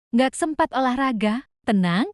Nggak sempat olahraga? Tenang,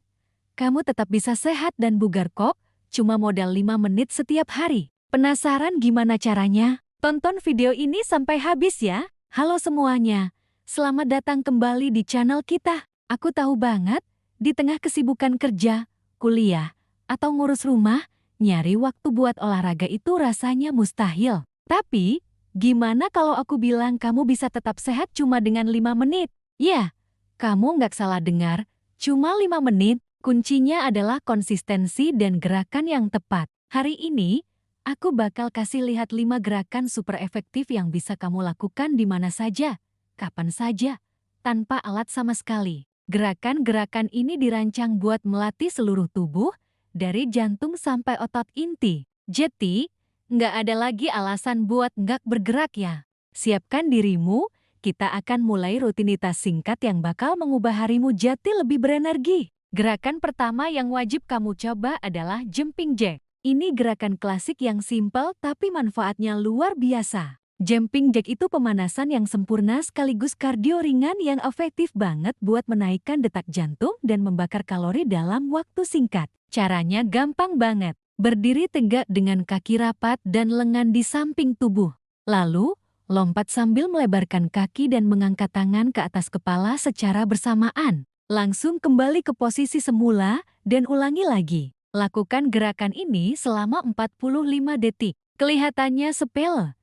kamu tetap bisa sehat dan bugar kok, cuma modal 5 menit setiap hari. Penasaran gimana caranya? Tonton video ini sampai habis ya. Halo semuanya, selamat datang kembali di channel kita. Aku tahu banget, di tengah kesibukan kerja, kuliah, atau ngurus rumah, nyari waktu buat olahraga itu rasanya mustahil. Tapi, gimana kalau aku bilang kamu bisa tetap sehat cuma dengan 5 menit? Ya, kamu nggak salah dengar, cuma 5 menit. Kuncinya adalah konsistensi dan gerakan yang tepat. Hari ini, aku bakal kasih lihat 5 gerakan super efektif yang bisa kamu lakukan di mana saja, kapan saja, tanpa alat sama sekali. Gerakan-gerakan ini dirancang buat melatih seluruh tubuh, dari jantung sampai otot inti. Jadi, nggak ada lagi alasan buat nggak bergerak ya. Siapkan dirimu, kita akan mulai rutinitas singkat yang bakal mengubah harimu jadi lebih berenergi. Gerakan pertama yang wajib kamu coba adalah jumping jack. Ini gerakan klasik yang simpel tapi manfaatnya luar biasa. Jumping jack itu pemanasan yang sempurna sekaligus kardio ringan yang efektif banget buat menaikkan detak jantung dan membakar kalori dalam waktu singkat. Caranya gampang banget. Berdiri tegak dengan kaki rapat dan lengan di samping tubuh. Lalu, lompat sambil melebarkan kaki dan mengangkat tangan ke atas kepala secara bersamaan. Langsung kembali ke posisi semula dan ulangi lagi. Lakukan gerakan ini selama 45 detik. Kelihatannya sepele.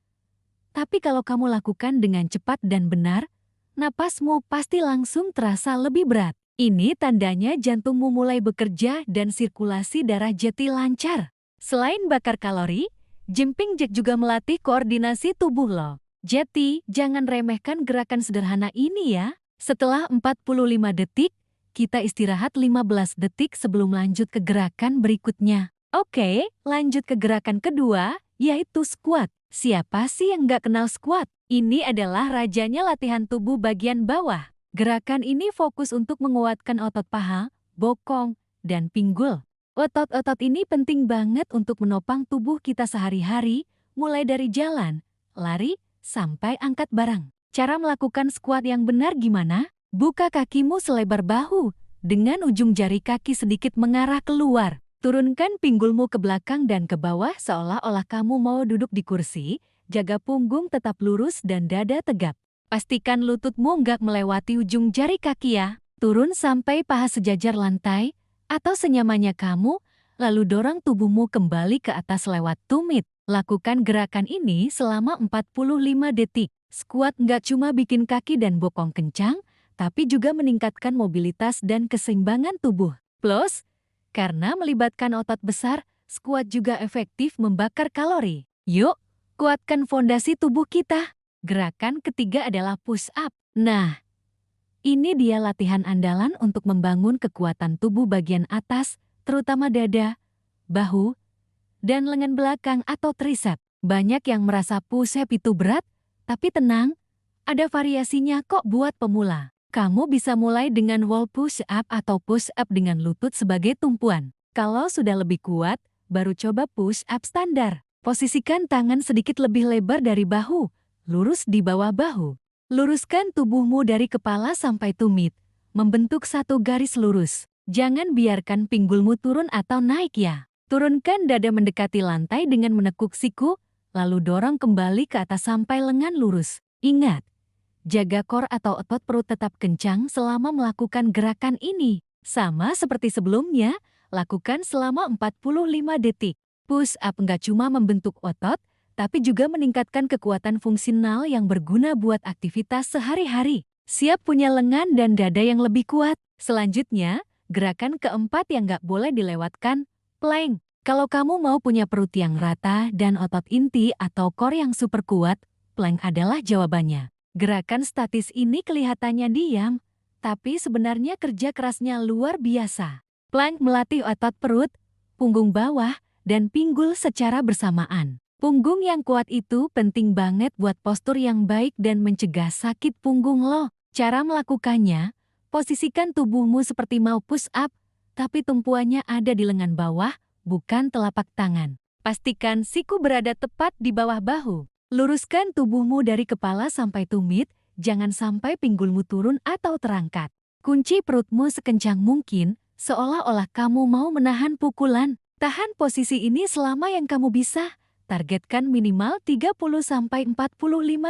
Tapi kalau kamu lakukan dengan cepat dan benar, napasmu pasti langsung terasa lebih berat. Ini tandanya jantungmu mulai bekerja dan sirkulasi darah jadi lancar. Selain bakar kalori, jumping jack juga melatih koordinasi tubuh loh. Jadi, jangan remehkan gerakan sederhana ini ya. Setelah 45 detik, kita istirahat 15 detik sebelum lanjut ke gerakan berikutnya. Oke, lanjut ke gerakan kedua, yaitu squat. Siapa sih yang nggak kenal squat? Ini adalah rajanya latihan tubuh bagian bawah. Gerakan ini fokus untuk menguatkan otot paha, bokong, dan pinggul. Otot-otot ini penting banget untuk menopang tubuh kita sehari-hari, mulai dari jalan, lari, sampai angkat barang. Cara melakukan squat yang benar gimana? Buka kakimu selebar bahu, dengan ujung jari kaki sedikit mengarah keluar. Turunkan pinggulmu ke belakang dan ke bawah seolah-olah kamu mau duduk di kursi, jaga punggung tetap lurus dan dada tegap. Pastikan lututmu nggak melewati ujung jari kaki ya. Turun sampai paha sejajar lantai, atau senyamannya kamu, lalu dorong tubuhmu kembali ke atas lewat tumit. Lakukan gerakan ini selama 45 detik. Squat nggak cuma bikin kaki dan bokong kencang, tapi juga meningkatkan mobilitas dan keseimbangan tubuh. Plus, karena melibatkan otot besar, squat juga efektif membakar kalori. Yuk, kuatkan fondasi tubuh kita. Gerakan ketiga adalah push up. Nah, ini dia latihan andalan untuk membangun kekuatan tubuh bagian atas, terutama dada, bahu, dan lengan belakang atau tricep. Banyak yang merasa push up itu berat, tapi tenang, ada variasinya kok buat pemula. Kamu bisa mulai dengan wall push up atau push up dengan lutut sebagai tumpuan. Kalau sudah lebih kuat, baru coba push up standar. Posisikan tangan sedikit lebih lebar dari bahu, lurus di bawah bahu. Luruskan tubuhmu dari kepala sampai tumit, membentuk satu garis lurus. Jangan biarkan pinggulmu turun atau naik ya. Turunkan dada mendekati lantai dengan menekuk siku, lalu dorong kembali ke atas sampai lengan lurus. Ingat, jaga core atau otot perut tetap kencang selama melakukan gerakan ini. Sama seperti sebelumnya, lakukan selama 45 detik. Push up nggak cuma membentuk otot, tapi juga meningkatkan kekuatan fungsional yang berguna buat aktivitas sehari-hari. Siap punya lengan dan dada yang lebih kuat? Selanjutnya, gerakan keempat yang nggak boleh dilewatkan, plank. Kalau kamu mau punya perut yang rata dan otot inti atau core yang super kuat, plank adalah jawabannya. Gerakan statis ini kelihatannya diam, tapi sebenarnya kerja kerasnya luar biasa. Plank melatih otot perut, punggung bawah, dan pinggul secara bersamaan. Punggung yang kuat itu penting banget buat postur yang baik dan mencegah sakit punggung lo. Cara melakukannya, posisikan tubuhmu seperti mau push up, tapi tumpuannya ada di lengan bawah, bukan telapak tangan. Pastikan siku berada tepat di bawah bahu. Luruskan tubuhmu dari kepala sampai tumit, jangan sampai pinggulmu turun atau terangkat. Kunci perutmu sekencang mungkin, seolah-olah kamu mau menahan pukulan. Tahan posisi ini selama yang kamu bisa. Targetkan minimal 30-45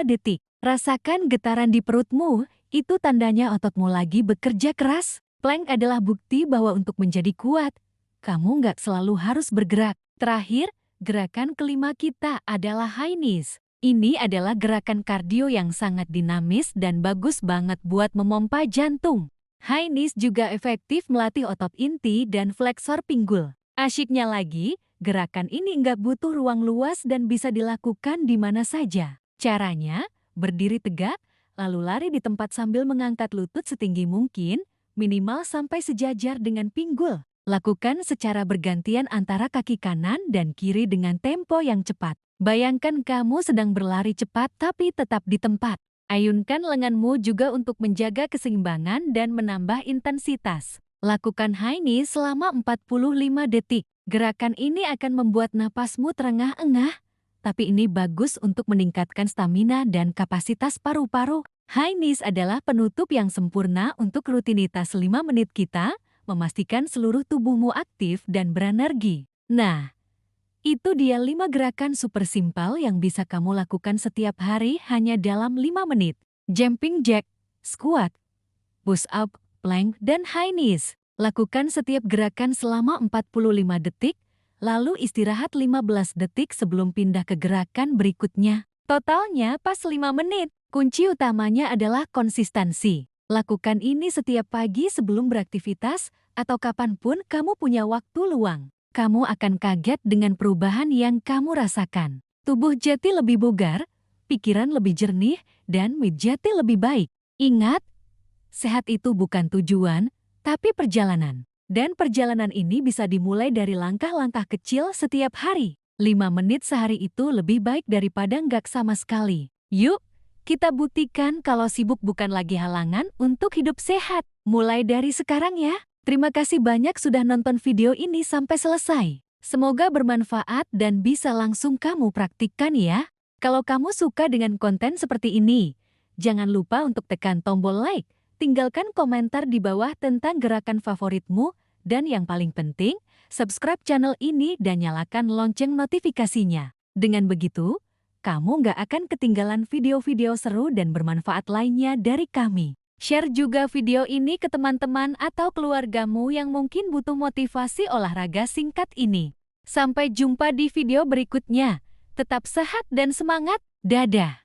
detik. Rasakan getaran di perutmu, itu tandanya ototmu lagi bekerja keras. Plank adalah bukti bahwa untuk menjadi kuat, kamu nggak selalu harus bergerak. Terakhir, gerakan kelima kita adalah high knees. Ini adalah gerakan kardio yang sangat dinamis dan bagus banget buat memompa jantung. High knees juga efektif melatih otot inti dan fleksor pinggul. Asyiknya lagi, gerakan ini nggak butuh ruang luas dan bisa dilakukan di mana saja. Caranya, berdiri tegak, lalu lari di tempat sambil mengangkat lutut setinggi mungkin, minimal sampai sejajar dengan pinggul. Lakukan secara bergantian antara kaki kanan dan kiri dengan tempo yang cepat. Bayangkan kamu sedang berlari cepat tapi tetap di tempat. Ayunkan lenganmu juga untuk menjaga keseimbangan dan menambah intensitas. Lakukan high knee selama 45 detik. Gerakan ini akan membuat napasmu terengah-engah, tapi ini bagus untuk meningkatkan stamina dan kapasitas paru-paru. High knees adalah penutup yang sempurna untuk rutinitas 5 menit kita, memastikan seluruh tubuhmu aktif dan berenergi. Nah, itu dia 5 gerakan super simpel yang bisa kamu lakukan setiap hari hanya dalam 5 menit. Jumping jack, squat, push up, plank, dan high knees. Lakukan setiap gerakan selama 45 detik, lalu istirahat 15 detik sebelum pindah ke gerakan berikutnya. Totalnya pas 5 menit. Kunci utamanya adalah konsistensi. Lakukan ini setiap pagi sebelum beraktivitas atau kapanpun kamu punya waktu luang. Kamu akan kaget dengan perubahan yang kamu rasakan. Tubuh Jati lebih bugar, pikiran lebih jernih, dan mood Jati lebih baik. Ingat, sehat itu bukan tujuan, tapi perjalanan. Dan perjalanan ini bisa dimulai dari langkah-langkah kecil setiap hari. 5 menit sehari itu lebih baik daripada nggak sama sekali. Yuk, kita buktikan kalau sibuk bukan lagi halangan untuk hidup sehat. Mulai dari sekarang ya. Terima kasih banyak sudah nonton video ini sampai selesai. Semoga bermanfaat dan bisa langsung kamu praktikkan ya. Kalau kamu suka dengan konten seperti ini, jangan lupa untuk tekan tombol like, tinggalkan komentar di bawah tentang gerakan favoritmu, dan yang paling penting, subscribe channel ini dan nyalakan lonceng notifikasinya. Dengan begitu, kamu nggak akan ketinggalan video-video seru dan bermanfaat lainnya dari kami. Share juga video ini ke teman-teman atau keluargamu yang mungkin butuh motivasi olahraga singkat ini. Sampai jumpa di video berikutnya. Tetap sehat dan semangat. Dadah!